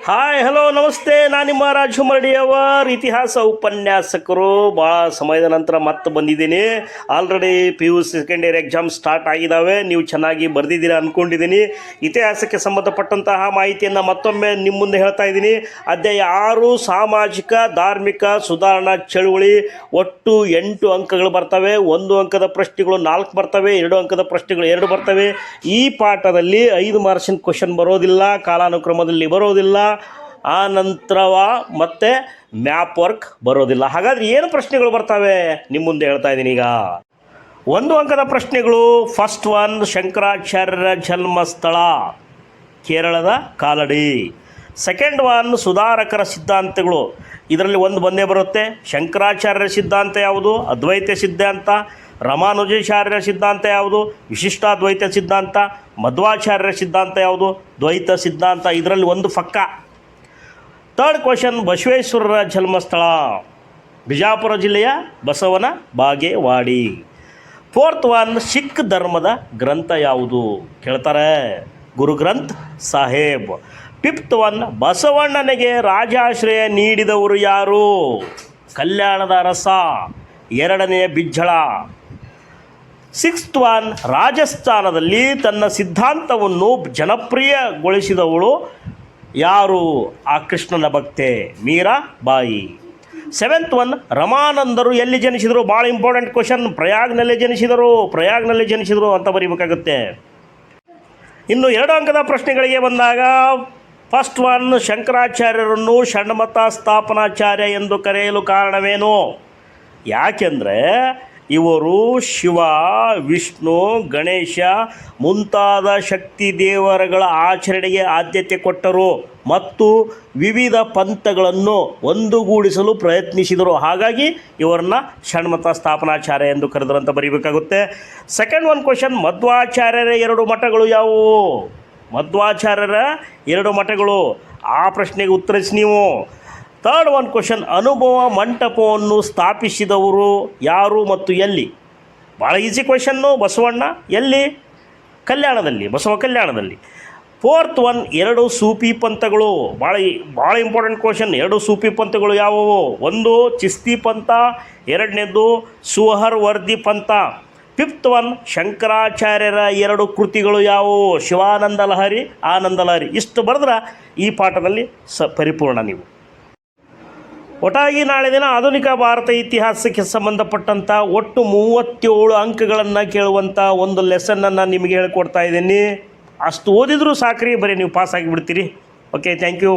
Hi hello ನಮಸ್ತೆ, ನಾನು ನಿಮ್ಮ ರಾಜು ಮರಡಿಯವರ್, ಇತಿಹಾಸ ಉಪನ್ಯಾಸಕರು. ಭಾಳ ಸಮಯದ ನಂತರ ಮತ್ತೆ ಬಂದಿದ್ದೀನಿ. Already PU second year exam start ಆಗಿದ್ದಾವೆ. ನೀವು ಚೆನ್ನಾಗಿ ಬರೆದಿದ್ದೀರ ಅಂದ್ಕೊಂಡಿದ್ದೀನಿ. ಇತಿಹಾಸಕ್ಕೆ ಸಂಬಂಧಪಟ್ಟಂತಹ ಮಾಹಿತಿಯನ್ನು ಮತ್ತೊಮ್ಮೆ ನಿಮ್ಮ ಮುಂದೆ ಹೇಳ್ತಾ ಇದ್ದೀನಿ. ಅಧ್ಯಾಯ 6 ಸಾಮಾಜಿಕ ಧಾರ್ಮಿಕ ಸುಧಾರಣಾ ಚಳುವಳಿ. ಒಟ್ಟು 8 ಅಂಕಗಳು ಬರ್ತವೆ. 1 ಅಂಕದ ಪ್ರಶ್ನೆಗಳು 4 ಬರ್ತವೆ, 2 ಅಂಕದ ಪ್ರಶ್ನೆಗಳು 2 ಬರ್ತವೆ. ಈ ಪಾಠದಲ್ಲಿ 5 ಮಾರ್ಕ್ಸಿನ ಕ್ವಶನ್ ಬರೋದಿಲ್ಲ, ಕಾಲಾನುಕ್ರಮದಲ್ಲಿ ಬರೋದಿಲ್ಲ, ಆ ನಂತರವ ಮತ್ತೆ ಮ್ಯಾಪ್ ವರ್ಕ್ ಬರೋದಿಲ್ಲ. ಹಾಗಾದ್ರೆ ಏನು ಪ್ರಶ್ನೆಗಳು ಬರ್ತವೆ ನಿಮ್ಮ ಮುಂದೆ ಹೇಳ್ತಾ ಇದ್ದೀನಿ. ಈಗ 1 ಅಂಕದ ಪ್ರಶ್ನೆಗಳು. ಫಸ್ಟ್ ಒನ್, ಶಂಕರಾಚಾರ್ಯರ ಜನ್ಮಸ್ಥಳ ಕೇರಳದ ಕಾಲಡಿ. ಸೆಕೆಂಡ್ ಒನ್, ಸುಧಾರಕರ ಸಿದ್ಧಾಂತಗಳು. ಇದರಲ್ಲಿ ಒಂದು ಬಂದೇ ಬರುತ್ತೆ. ಶಂಕರಾಚಾರ್ಯರ ಸಿದ್ಧಾಂತ ಯಾವುದು? ಅದ್ವೈತ ಸಿದ್ಧಾಂತ. ರಾಮಾನುಜಾಚಾರ್ಯರ ಸಿದ್ಧಾಂತ ಯಾವುದು? ವಿಶಿಷ್ಟಾದ್ವೈತ ಸಿದ್ಧಾಂತ. ಮಧ್ವಾಚಾರ್ಯರ ಸಿದ್ಧಾಂತ ಯಾವುದು? ದ್ವೈತ ಸಿದ್ಧಾಂತ. ಇದರಲ್ಲಿ ಒಂದು ಪಕ್ಕ. ಥರ್ಡ್ ಕ್ವಶನ್, ಬಸವೇಶ್ವರರ ಜನ್ಮಸ್ಥಳ ಬಿಜಾಪುರ ಜಿಲ್ಲೆಯ ಬಸವನ ಬಾಗೇವಾಡಿ. ಫೋರ್ತ್ ಒನ್, ಸಿಖ್ ಧರ್ಮದ ಗ್ರಂಥ ಯಾವುದು ಕೇಳ್ತಾರೆ? ಗುರು ಗ್ರಂಥ್ ಸಾಹೇಬ್. ಫಿಫ್ತ್ ಒನ್, ಬಸವಣ್ಣನಿಗೆ ರಾಜಾಶ್ರಯ ನೀಡಿದವರು ಯಾರು? ಕಲ್ಯಾಣದ ಅರಸ, ಎರಡನೆಯ ಬಿಜ್ಜಳ. ಸಿಕ್ಸ್ತ್ ಒನ್, ರಾಜಸ್ಥಾನದಲ್ಲಿ ತನ್ನ ಸಿದ್ಧಾಂತವನ್ನು ಜನಪ್ರಿಯಗೊಳಿಸಿದವಳು ಯಾರು? ಆ ಕೃಷ್ಣನ ಭಕ್ತೆ ಮೀರಾಬಾಯಿ. ಸೆವೆಂತ್ ಒನ್, ರಮಾನಂದರು ಎಲ್ಲಿ ಜನಿಸಿದರು? ಭಾಳ ಇಂಪಾರ್ಟೆಂಟ್ ಕ್ವಶನ್. ಪ್ರಯಾಗ್ನಲ್ಲಿ ಜನಿಸಿದರು ಅಂತ ಬರೀಬೇಕಾಗುತ್ತೆ. ಇನ್ನು 2 ಅಂಕದ ಪ್ರಶ್ನೆಗಳಿಗೆ ಬಂದಾಗ, ಫಸ್ಟ್ ಒನ್, ಶಂಕರಾಚಾರ್ಯರನ್ನು ಷಣ್ಮತ ಸ್ಥಾಪನಾಚಾರ್ಯ ಎಂದು ಕರೆಯಲು ಕಾರಣವೇನು? ಯಾಕೆಂದರೆ ಇವರು ಶಿವ, ವಿಷ್ಣು, ಗಣೇಶ ಮುಂತಾದ ಶಕ್ತಿ ದೇವರುಗಳ ಆಚರಣೆಗೆ ಆದ್ಯತೆ ಕೊಟ್ಟರು ಮತ್ತು ವಿವಿಧ ಪಂಥಗಳನ್ನು ಒಂದುಗೂಡಿಸಲು ಪ್ರಯತ್ನಿಸಿದರು. ಹಾಗಾಗಿ ಇವರನ್ನ ಷಣ್ಮತ ಸ್ಥಾಪನಾಚಾರ್ಯ ಎಂದು ಕರೆದರು ಅಂತ ಬರೀಬೇಕಾಗುತ್ತೆ. ಸೆಕೆಂಡ್ ಒನ್ ಕ್ವಶನ್, ಮಧ್ವಾಚಾರ್ಯರ 2 ಮಠಗಳು ಯಾವುವು? ಮಧ್ವಾಚಾರ್ಯರ 2 ಮಠಗಳು. ಆ ಪ್ರಶ್ನೆಗೆ ಉತ್ತರಿಸಿ ನೀವು. ಥರ್ಡ್ ಒನ್ ಕ್ವಶನ್, ಅನುಭವ ಮಂಟಪವನ್ನು ಸ್ಥಾಪಿಸಿದವರು ಯಾರು ಮತ್ತು ಎಲ್ಲಿ? ಭಾಳ ಈಸಿ ಕ್ವಶನ್ನು. ಬಸವಣ್ಣ. ಎಲ್ಲಿ? ಕಲ್ಯಾಣದಲ್ಲಿ, ಬಸವ ಕಲ್ಯಾಣದಲ್ಲಿ. ಫೋರ್ತ್ ಒನ್, 2 ಸೂಫಿ ಪಂಥಗಳು. ಭಾಳ ಇಂಪಾರ್ಟೆಂಟ್ ಕ್ವಶನ್. 2 ಸೂಫಿ ಪಂಥಗಳು ಯಾವುವು? ಒಂದು ಚಿಸ್ತಿ ಪಂಥ, ಎರಡನೇದು ಸುಹರ್ವರ್ದಿ ಪಂಥ. ಫಿಫ್ತ್ ಒನ್, ಶಂಕರಾಚಾರ್ಯರ 2 ಕೃತಿಗಳು ಯಾವುವು? ಶಿವಾನಂದ ಲಹರಿ, ಆನಂದ ಲಹರಿ. ಇಷ್ಟು ಬರೆದ್ರೆ ಈ ಪಾಠದಲ್ಲಿ ಪರಿಪೂರ್ಣ ನೀವು. ಒಟ್ಟಾಗಿ ನಾಳೆ ದಿನ ಆಧುನಿಕ ಭಾರತ ಇತಿಹಾಸಕ್ಕೆ ಸಂಬಂಧಪಟ್ಟಂಥ ಒಟ್ಟು 37 ಅಂಕಗಳನ್ನು ಕೇಳುವಂಥ ಒಂದು ಲೆಸನ್ನನ್ನು ನಿಮಗೆ ಹೇಳ್ಕೊಡ್ತಾ ಇದ್ದೀನಿ. ಅಷ್ಟು ಓದಿದರೂ ಸಾಕ್ರಿ, ಬರೀ ನೀವು ಪಾಸ್ ಆಗಿಬಿಡ್ತೀರಿ. Okay, thank you.